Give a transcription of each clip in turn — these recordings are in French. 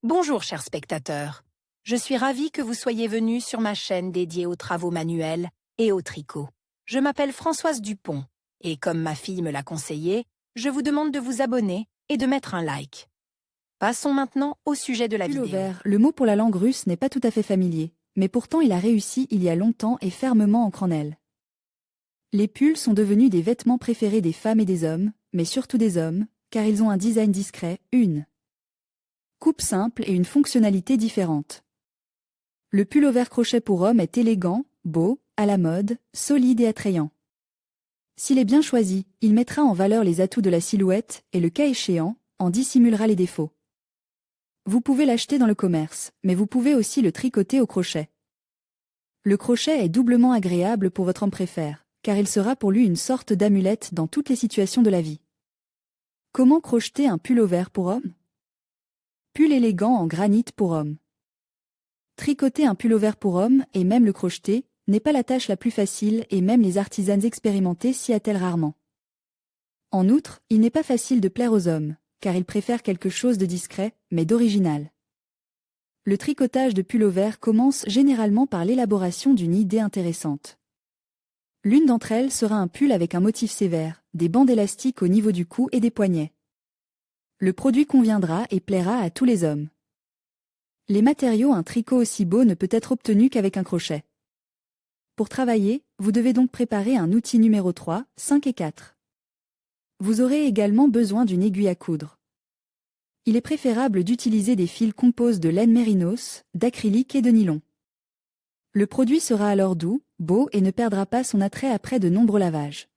Bonjour chers spectateurs, je suis ravie que vous soyez venus sur ma chaîne dédiée aux travaux manuels et au tricot. Je m'appelle Françoise Dupont et comme ma fille me l'a conseillé, je vous demande de vous abonner et de mettre un like. Passons maintenant au sujet de la vidéo. Pullover, le mot pour la langue russe n'est pas tout à fait familier, mais pourtant il a réussi il y a longtemps et fermement en cranelle. Les pulls sont devenus des vêtements préférés des femmes et des hommes, mais surtout des hommes, car ils ont un design discret, une coupe simple et une fonctionnalité différente. Le pullover crochet pour homme est élégant, beau, à la mode, solide et attrayant. S'il est bien choisi, il mettra en valeur les atouts de la silhouette et le cas échéant, en dissimulera les défauts. Vous pouvez l'acheter dans le commerce, mais vous pouvez aussi le tricoter au crochet. Le crochet est doublement agréable pour votre homme préféré, car il sera pour lui une sorte d'amulette dans toutes les situations de la vie. Comment crocheter un pullover pour homme? Pull élégant en granit pour homme. Tricoter un pullover pour homme, et même le crocheter, n'est pas la tâche la plus facile et même les artisanes expérimentées s'y attellent rarement. En outre, il n'est pas facile de plaire aux hommes, car ils préfèrent quelque chose de discret, mais d'original. Le tricotage de pullover commence généralement par l'élaboration d'une idée intéressante. L'une d'entre elles sera un pull avec un motif sévère, des bandes élastiques au niveau du cou et des poignets. Le produit conviendra et plaira à tous les hommes. Les matériaux, un tricot aussi beau ne peut être obtenu qu'avec un crochet. Pour travailler, vous devez donc préparer un outil numéro 3, 5 et 4. Vous aurez également besoin d'une aiguille à coudre. Il est préférable d'utiliser des fils composés de laine mérinos, d'acrylique et de nylon. Le produit sera alors doux, beau et ne perdra pas son attrait après de nombreux lavages.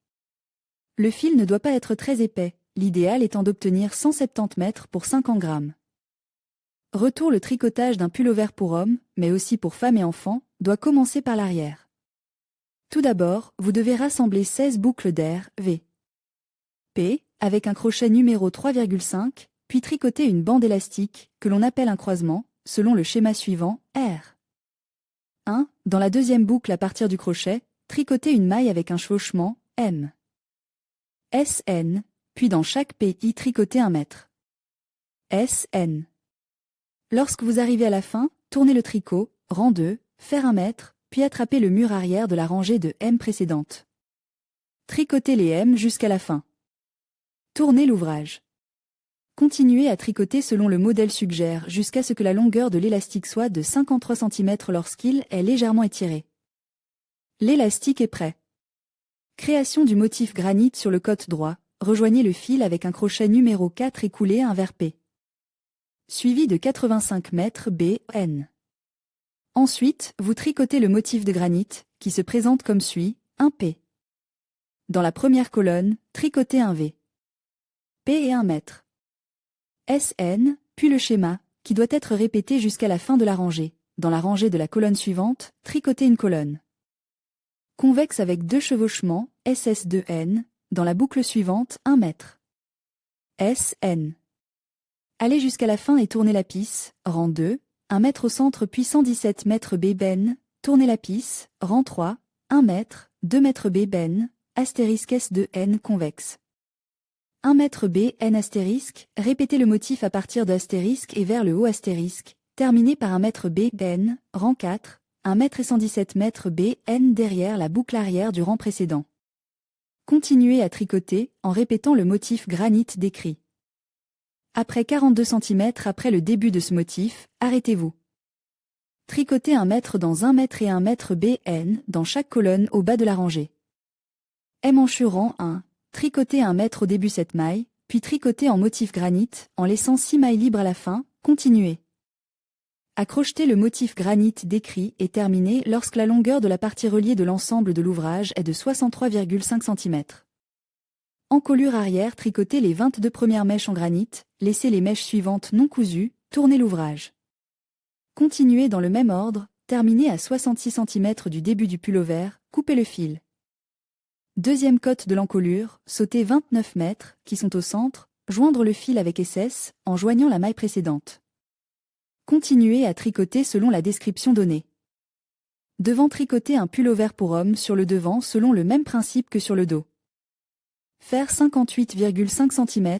Le fil ne doit pas être très épais, l'idéal étant d'obtenir 170 mètres pour 50 grammes. Retour: le tricotage d'un pullover pour homme, mais aussi pour femmes et enfants, doit commencer par l'arrière. Tout d'abord, vous devez rassembler 16 boucles d'air, V. P, avec un crochet numéro 3,5, puis tricoter une bande élastique, que l'on appelle un croisement, selon le schéma suivant, R. 1. Dans la deuxième boucle à partir du crochet, tricotez une maille avec un chevauchement, M. SN, puis dans chaque PI tricotez 1 mètre. SN. Lorsque vous arrivez à la fin, tournez le tricot, rang 2, faire 1 mètre, puis attrapez le mur arrière de la rangée de M précédente. Tricotez les M jusqu'à la fin. Tournez l'ouvrage. Continuez à tricoter selon le modèle suggère jusqu'à ce que la longueur de l'élastique soit de 53 cm lorsqu'il est légèrement étiré. L'élastique est prêt. Création du motif granit sur le côté droit, rejoignez le fil avec un crochet numéro 4 et coulez un vers P. Suivi de 85 mètres BN. Ensuite, vous tricotez le motif de granit, qui se présente comme suit, 1 P. Dans la première colonne, tricotez un V. P et 1 mètre. SN, puis le schéma, qui doit être répété jusqu'à la fin de la rangée. Dans la rangée de la colonne suivante, tricotez une colonne convexe avec 2 chevauchements, SS2N, dans la boucle suivante, 1 mètre. SN. Allez jusqu'à la fin et tournez la pisse, rang 2, 1 mètre au centre puis 117 mètres B-ben, tournez la pisse, rang 3, 1 mètre, 2 mètres B-ben, astérisque S2N convexe. 1 mètre B-N astérisque, répétez le motif à partir de astérisque et vers le haut astérisque, terminé par 1 mètre B-Ben, rang 4, 1 mètre et 117 mètres B-N derrière la boucle arrière du rang précédent. Continuez à tricoter en répétant le motif granit décrit. Après 42 cm après le début de ce motif, arrêtez-vous. Tricotez 1 mètre dans 1 mètre et 1 mètre BN dans chaque colonne au bas de la rangée. Manchure rang 1. Tricotez 1 mètre au début cette maille, puis tricotez en motif granit, en laissant 6 mailles libres à la fin, continuez. À crocheter le motif granit décrit et terminé lorsque la longueur de la partie reliée de l'ensemble de l'ouvrage est de 63,5 cm. Encolure arrière, tricotez les 22 premières mèches en granit, laissez les mèches suivantes non cousues, tournez l'ouvrage. Continuez dans le même ordre, terminez à 66 cm du début du pullover, coupez le fil. Deuxième côte de l'encolure, sautez 29 mètres, qui sont au centre, joindre le fil avec SS, en joignant la maille précédente. Continuez à tricoter selon la description donnée. Devant tricoter un pullover pour homme sur le devant selon le même principe que sur le dos. Faire 58,5 cm,